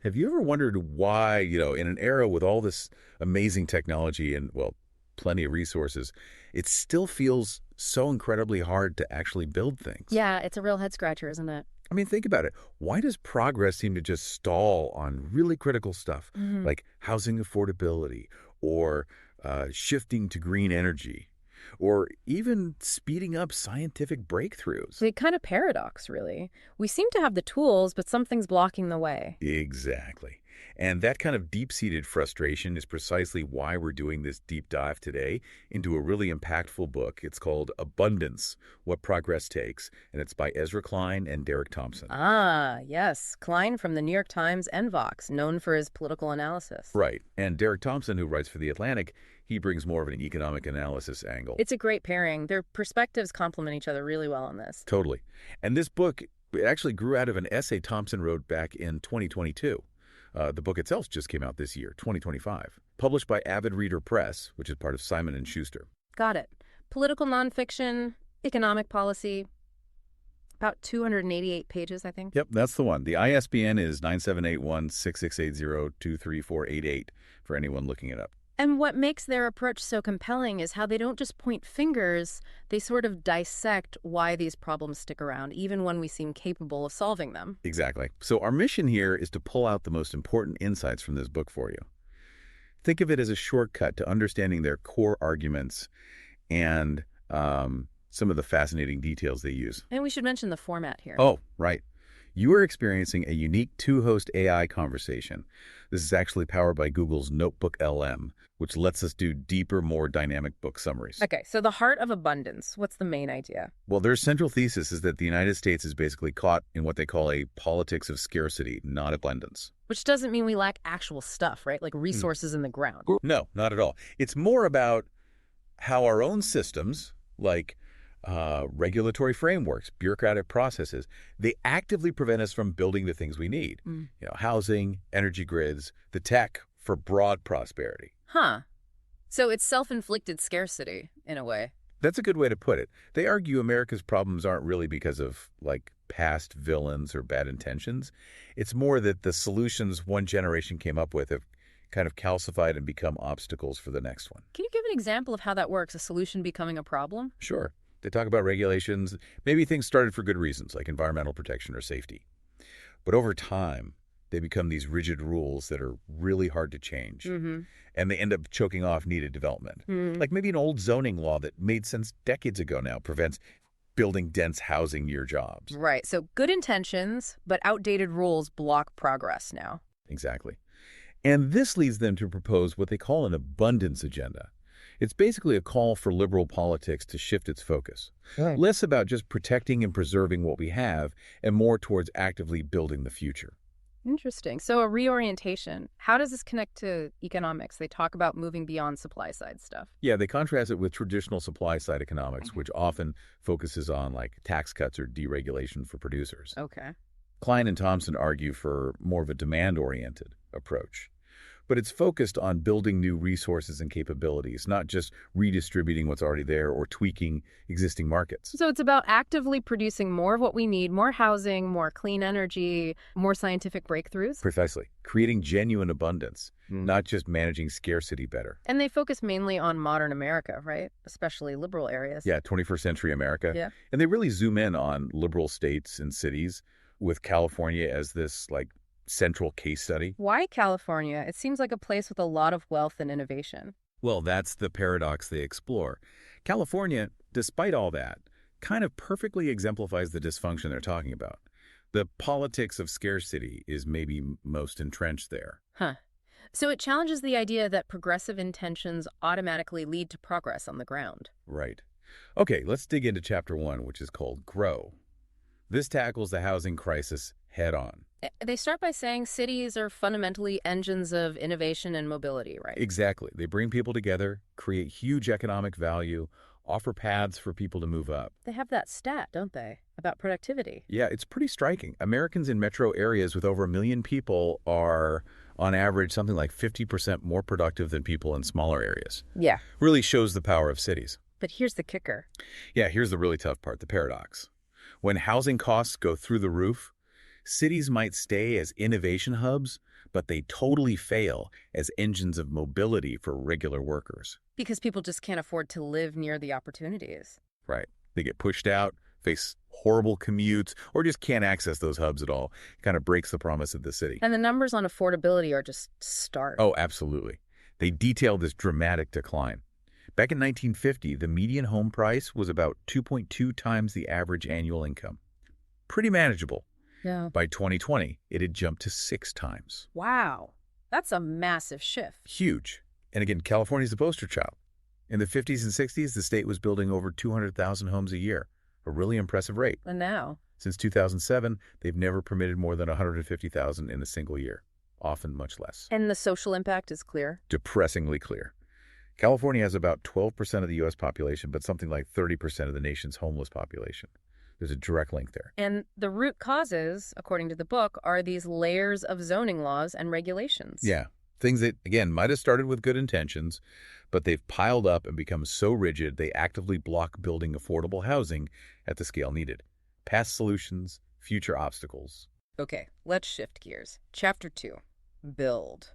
Have you ever wondered why, in an era with all this amazing technology and, well, plenty of resources, it still feels so incredibly hard to actually build things? Yeah, it's a real head scratcher, isn't it? I mean, think about it. Why does progress seem to just stall on really critical stuff Hmm. like housing affordability or shifting to green energy or even speeding up scientific breakthroughs? The kind of paradox, really. We seem to have the tools, but something's blocking the way. Exactly. And that kind of deep-seated frustration is precisely why we're doing this deep dive today into a really impactful book. It's called Abundance, What Progress Takes, and it's by Ezra Klein and Derek Thompson. Ah, yes. Klein from the New York Times and Vox, known for his political analysis. Right. And Derek Thompson, who writes for The Atlantic, he brings more of an economic analysis angle. It's a great pairing. Their perspectives complement each other really well on this. Totally. And this book it actually grew out of an essay Thompson wrote back in 2022. The book itself just came out this year, 2025, published by Avid Reader Press, which is part of Simon & Schuster. Got it. Political nonfiction, economic policy, about 288 pages, I think. Yep, that's the one. The ISBN is 9781-6680-23488 for anyone looking it up. And what makes their approach so compelling is how they don't just point fingers, they sort of dissect why these problems stick around, even when we seem capable of solving them. Exactly. So our mission here is to pull out the most important insights from this book for you. Think of it as a shortcut to understanding their core arguments and some of the fascinating details they use. And we should mention the format here. Oh, right. You are experiencing a unique two-host AI conversation. This is actually powered by Google's Notebook LM, which lets us do deeper, more dynamic book summaries. Okay, so the heart of abundance, what's the main idea? Well, their central thesis is that the United States is basically caught in what they call a politics of scarcity, not abundance. Which doesn't mean we lack actual stuff, right? Like resources in the ground. No, not at all. It's more about how our own systems, like regulatory frameworks, bureaucratic processes, they actively prevent us from building the things we need. Housing, energy grids, the tech for broad prosperity. Huh. So it's self-inflicted scarcity, in a way. That's a good way to put it. They argue America's problems aren't really because of, past villains or bad intentions. It's more that the solutions one generation came up with have kind of calcified and become obstacles for the next one. Can you give an example of how that works, a solution becoming a problem? Sure. They talk about regulations. Maybe things started for good reasons, like environmental protection or safety. But over time, they become these rigid rules that are really hard to change. And they end up choking off needed development. Like maybe an old zoning law that made sense decades ago now prevents building dense housing near jobs. Right. So good intentions, but outdated rules block progress now. Exactly. And this leads them to propose what they call an abundance agenda. It's basically a call for liberal politics to shift its focus. Right. Less about just protecting and preserving what we have and more towards actively building the future. Interesting. So a reorientation. How does this connect to economics? They talk about moving beyond supply side stuff. Yeah, they contrast it with traditional supply side economics, which often focuses on tax cuts or deregulation for producers. Okay. Klein and Thompson argue for more of a demand-oriented approach. But it's focused on building new resources and capabilities, not just redistributing what's already there or tweaking existing markets. So it's about actively producing more of what we need, more housing, more clean energy, more scientific breakthroughs. Precisely. Creating genuine abundance, not just managing scarcity better. And they focus mainly on modern America, right? Especially liberal areas. Yeah, 21st century America. Yeah. And they really zoom in on liberal states and cities, with California as this central case study. Why California? It seems like a place with a lot of wealth and innovation. Well, that's the paradox they explore. California, despite all that, kind of perfectly exemplifies the dysfunction they're talking about. The politics of scarcity is maybe most entrenched there. Huh. So it challenges the idea that progressive intentions automatically lead to progress on the ground. Right. Okay, let's dig into Chapter 1, which is called Grow. This tackles the housing crisis head on. They start by saying cities are fundamentally engines of innovation and mobility, right? Exactly. They bring people together, create huge economic value, offer paths for people to move up. They have that stat, don't they, about productivity? Yeah, it's pretty striking. Americans in metro areas with over 1 million people are, on average, something like 50% more productive than people in smaller areas. Yeah. Really shows the power of cities. But here's the kicker. Yeah, here's the really tough part, the paradox. When housing costs go through the roof, Cities might stay as innovation hubs, but they totally fail as engines of mobility for regular workers. Because people just can't afford to live near the opportunities. Right. They get pushed out, face horrible commutes, or just can't access those hubs at all. It kind of breaks the promise of the city. And the numbers on affordability are just stark. Oh, absolutely. They detail this dramatic decline. Back in 1950, the median home price was about 2.2 times the average annual income. Pretty manageable. Yeah. By 2020, it had jumped to 6 times. Wow. That's a massive shift. Huge. And again, California's the poster child. In the 50s and 60s, the state was building over 200,000 homes a year, a really impressive rate. And now? Since 2007, they've never permitted more than 150,000 in a single year, often much less. And the social impact is clear? Depressingly clear. California has about 12% of the U.S. population, but something like 30% of the nation's homeless population. There's a direct link there. And the root causes, according to the book, are these layers of zoning laws and regulations. Yeah. Things that, again, might have started with good intentions, but they've piled up and become so rigid they actively block building affordable housing at the scale needed. Past solutions, future obstacles. Okay, let's shift gears. Chapter 2, Build.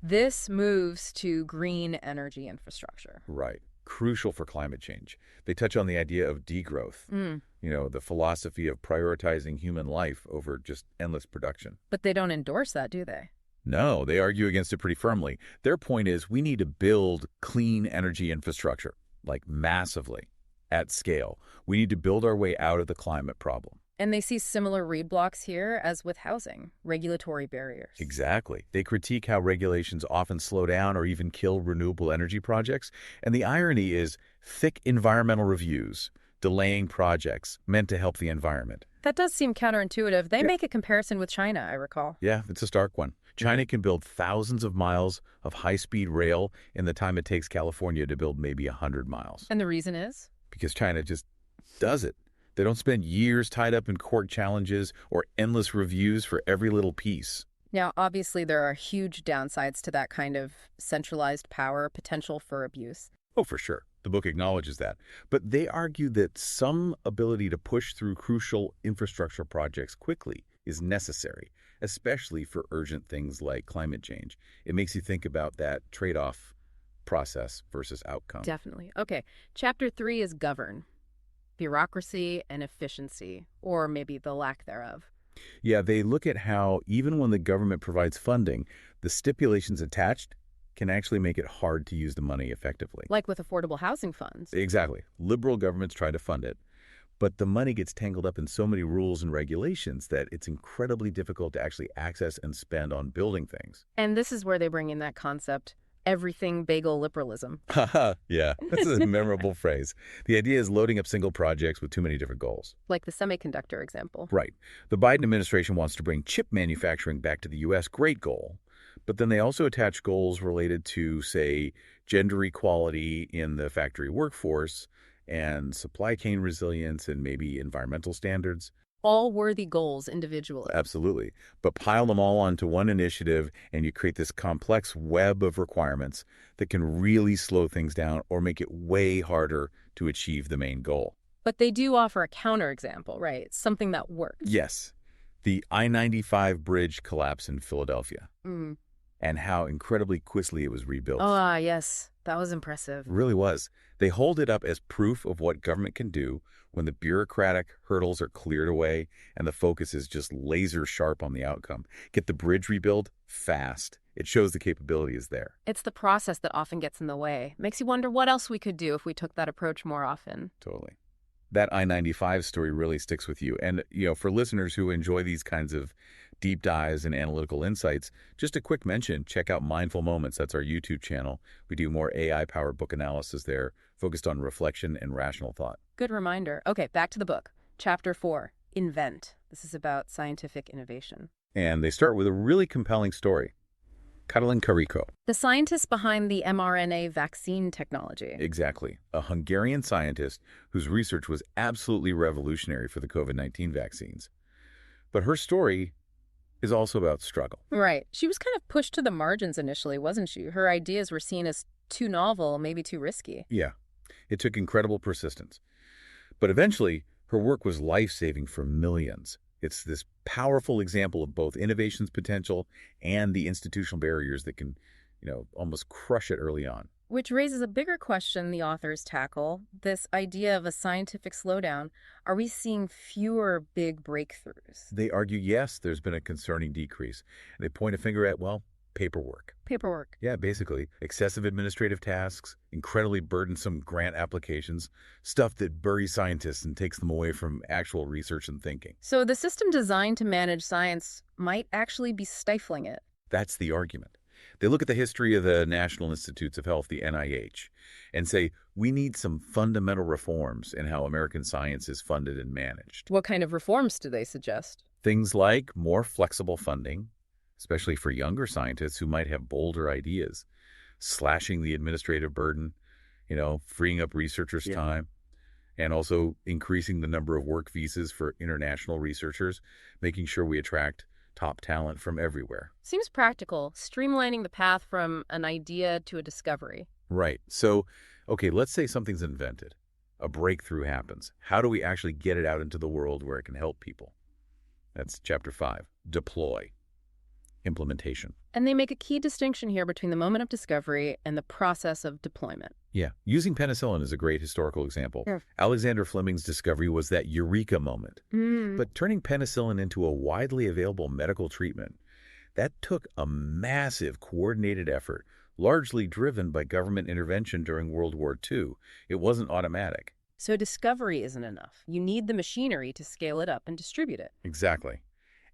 This moves to green energy infrastructure. Right. Crucial for climate change. They touch on the idea of degrowth, the philosophy of prioritizing human life over just endless production. But they don't endorse that, do they? No, they argue against it pretty firmly. Their point is we need to build clean energy infrastructure, like massively, at scale. We need to build our way out of the climate problem. And they see similar roadblocks here as with housing, regulatory barriers. Exactly. They critique how regulations often slow down or even kill renewable energy projects. And the irony is thick environmental reviews, delaying projects meant to help the environment. That does seem counterintuitive. They make a comparison with China, I recall. Yeah, it's a stark one. China can build thousands of miles of high-speed rail in the time it takes California to build maybe 100 miles. And the reason is? Because China just does it. They don't spend years tied up in court challenges or endless reviews for every little piece. Now, obviously, there are huge downsides to that kind of centralized power, potential for abuse. Oh, for sure. The book acknowledges that. But they argue that some ability to push through crucial infrastructure projects quickly is necessary, especially for urgent things like climate change. It makes you think about that trade-off process versus outcome. Definitely. Okay. Chapter 3 is govern. Bureaucracy and efficiency, or maybe the lack thereof. Yeah, they look at how even when the government provides funding, the stipulations attached can actually make it hard to use the money effectively. Like with affordable housing funds. Exactly. Liberal governments try to fund it, but the money gets tangled up in so many rules and regulations that it's incredibly difficult to actually access and spend on building things. And this is where they bring in that concept, everything bagel liberalism. Haha, yeah, that's a memorable phrase. The idea is loading up single projects with too many different goals. Like the semiconductor example. Right. The Biden administration wants to bring chip manufacturing back to the U.S. Great goal. But then they also attach goals related to, say, gender equality in the factory workforce and supply chain resilience and maybe environmental standards. All worthy goals individually. Absolutely. But pile them all onto one initiative and you create this complex web of requirements that can really slow things down or make it way harder to achieve the main goal. But they do offer a counterexample, right? Something that works. Yes. The I-95 bridge collapse in Philadelphia. And how incredibly quickly it was rebuilt. Oh, yes. That was impressive. It really was. They hold it up as proof of what government can do when the bureaucratic hurdles are cleared away and the focus is just laser sharp on the outcome. Get the bridge rebuilt fast. It shows the capability is there. It's the process that often gets in the way. Makes you wonder what else we could do if we took that approach more often. Totally. That I-95 story really sticks with you. And, for listeners who enjoy these kinds of deep dives and analytical insights, just a quick mention, check out Mindful Moments. That's our YouTube channel. We do more AI-powered book analysis there, focused on reflection and rational thought. Good reminder. Okay, back to the book. Chapter 4, Invent. This is about scientific innovation. And they start with a really compelling story. Katalin Karikó. The scientist behind the mRNA vaccine technology. Exactly. A Hungarian scientist whose research was absolutely revolutionary for the COVID-19 vaccines. But her story is also about struggle. Right. She was kind of pushed to the margins initially, wasn't she? Her ideas were seen as too novel, maybe too risky. Yeah. It took incredible persistence. But eventually, her work was life-saving for millions. It's this powerful example of both innovation's potential and the institutional barriers that can, almost crush it early on. Which raises a bigger question the authors tackle, this idea of a scientific slowdown. Are we seeing fewer big breakthroughs? They argue, yes, there's been a concerning decrease. They point a finger at, well, paperwork. Paperwork. Yeah, basically, excessive administrative tasks, incredibly burdensome grant applications, stuff that buries scientists and takes them away from actual research and thinking. So the system designed to manage science might actually be stifling it. That's the argument. They look at the history of the National Institutes of Health, the NIH, and say, we need some fundamental reforms in how American science is funded and managed. What kind of reforms do they suggest? Things like more flexible funding, especially for younger scientists who might have bolder ideas, slashing the administrative burden, freeing up researchers' time, and also increasing the number of work visas for international researchers, making sure we attract top talent from everywhere. Seems practical, streamlining the path from an idea to a discovery. Right. So, okay, let's say something's invented. A breakthrough happens. How do we actually get it out into the world where it can help people? That's chapter 5. Deploy. Implementation. And they make a key distinction here between the moment of discovery and the process of deployment. Yeah. Using penicillin is a great historical example. Yeah. Alexander Fleming's discovery was that eureka moment. But turning penicillin into a widely available medical treatment, that took a massive coordinated effort, largely driven by government intervention during World War II. It wasn't automatic. So discovery isn't enough. You need the machinery to scale it up and distribute it. Exactly.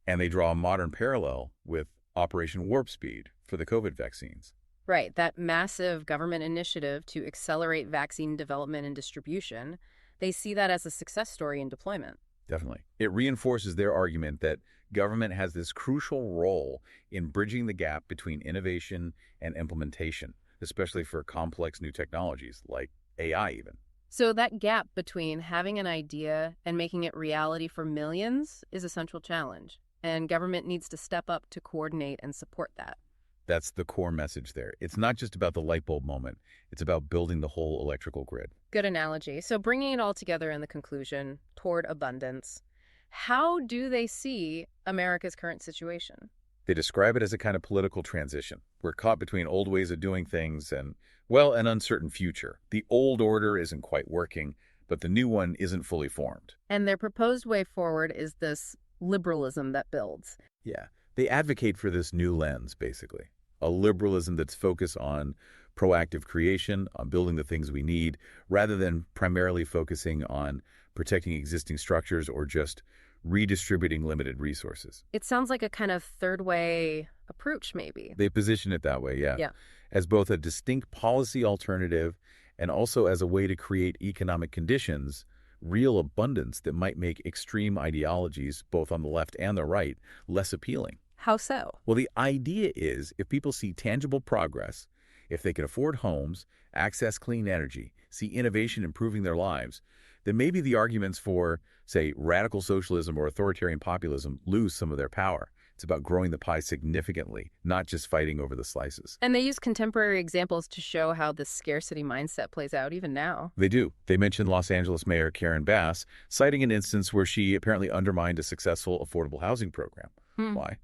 And they draw a modern parallel with Operation Warp Speed for the COVID vaccines. Right, that massive government initiative to accelerate vaccine development and distribution, they see that as a success story in deployment. Definitely. It reinforces their argument that government has this crucial role in bridging the gap between innovation and implementation, especially for complex new technologies like AI even. So that gap between having an idea and making it reality for millions is a central challenge, and government needs to step up to coordinate and support that. That's the core message there. It's not just about the light bulb moment. It's about building the whole electrical grid. Good analogy. So bringing it all together in the conclusion, toward abundance, how do they see America's current situation? They describe it as a kind of political transition. We're caught between old ways of doing things and, well, an uncertain future. The old order isn't quite working, but the new one isn't fully formed. And their proposed way forward is this liberalism that builds. Yeah. They advocate for this new lens, basically. A liberalism that's focused on proactive creation, on building the things we need, rather than primarily focusing on protecting existing structures or just redistributing limited resources. It sounds like a kind of third way approach, maybe. They position it that way, yeah. Yeah. As both a distinct policy alternative and also as a way to create economic conditions, real abundance that might make extreme ideologies, both on the left and the right, less appealing. How so? Well, the idea is if people see tangible progress, if they can afford homes, access clean energy, see innovation improving their lives, then maybe the arguments for, say, radical socialism or authoritarian populism lose some of their power. It's about growing the pie significantly, not just fighting over the slices. And they use contemporary examples to show how this scarcity mindset plays out even now. They do. They mentioned Los Angeles Mayor Karen Bass, citing an instance where she apparently undermined a successful affordable housing program. Why?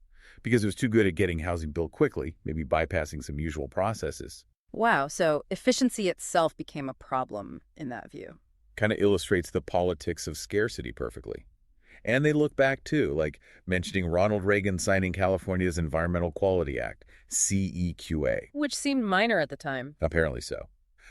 Because it was too good at getting housing built quickly, maybe bypassing some usual processes. Wow, so efficiency itself became a problem in that view. Kind of illustrates the politics of scarcity perfectly. And they look back, too, like mentioning Ronald Reagan signing California's Environmental Quality Act, CEQA. Which seemed minor at the time. Apparently so.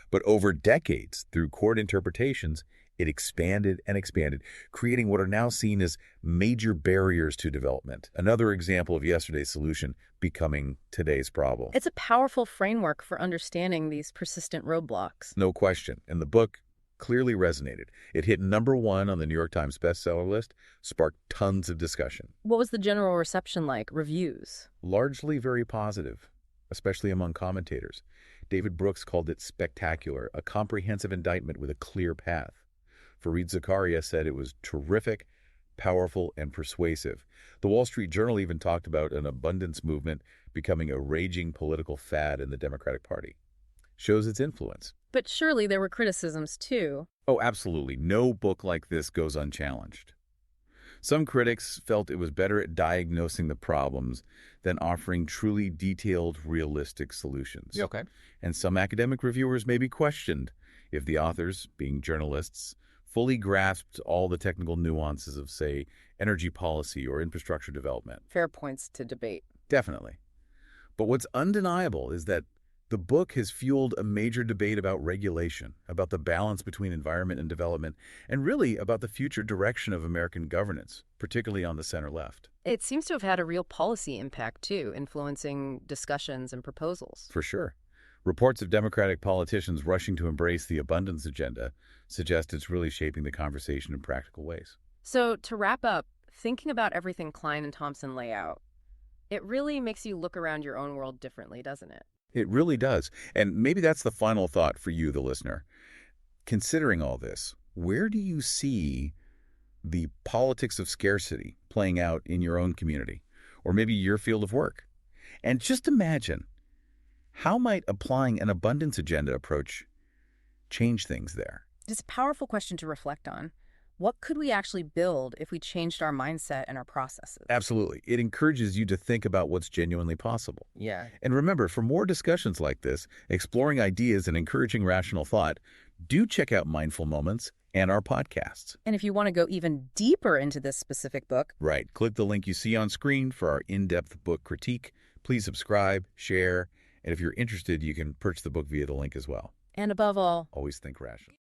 But over decades, through court interpretations, it expanded and expanded, creating what are now seen as major barriers to development. Another example of yesterday's solution becoming today's problem. It's a powerful framework for understanding these persistent roadblocks. No question. And the book clearly resonated. It hit #1 on the New York Times bestseller list, sparked tons of discussion. What was the general reception like? Reviews? Largely very positive, especially among commentators. David Brooks called it spectacular, a comprehensive indictment with a clear path. Fareed Zakaria said it was terrific, powerful, and persuasive. The Wall Street Journal even talked about an abundance movement becoming a raging political fad in the Democratic Party. Shows its influence. But surely there were criticisms, too. Oh, absolutely. No book like this goes unchallenged. Some critics felt it was better at diagnosing the problems than offering truly detailed, realistic solutions. Yeah, okay. And some academic reviewers maybe questioned if the authors, being journalists, fully grasped all the technical nuances of, say, energy policy or infrastructure development. Fair points to debate. Definitely. But what's undeniable is that the book has fueled a major debate about regulation, about the balance between environment and development, and really about the future direction of American governance, particularly on the center left. It seems to have had a real policy impact, too, influencing discussions and proposals. For sure. Reports of Democratic politicians rushing to embrace the abundance agenda suggest it's really shaping the conversation in practical ways. So, to wrap up, thinking about everything Klein and Thompson lay out, it really makes you look around your own world differently, doesn't it? It really does. And maybe that's the final thought for you, the listener. Considering all this, where do you see the politics of scarcity playing out in your own community, or maybe your field of work? And just imagine, how might applying an abundance agenda approach change things there? It's a powerful question to reflect on. What could we actually build if we changed our mindset and our processes? Absolutely. It encourages you to think about what's genuinely possible. Yeah. And remember, for more discussions like this, exploring ideas and encouraging rational thought, do check out Mindful Moments and our podcasts. And if you want to go even deeper into this specific book, Right. Click the link you see on screen for our in-depth book critique. Please subscribe, share, and if you're interested, you can purchase the book via the link as well. and above all, Always think rational.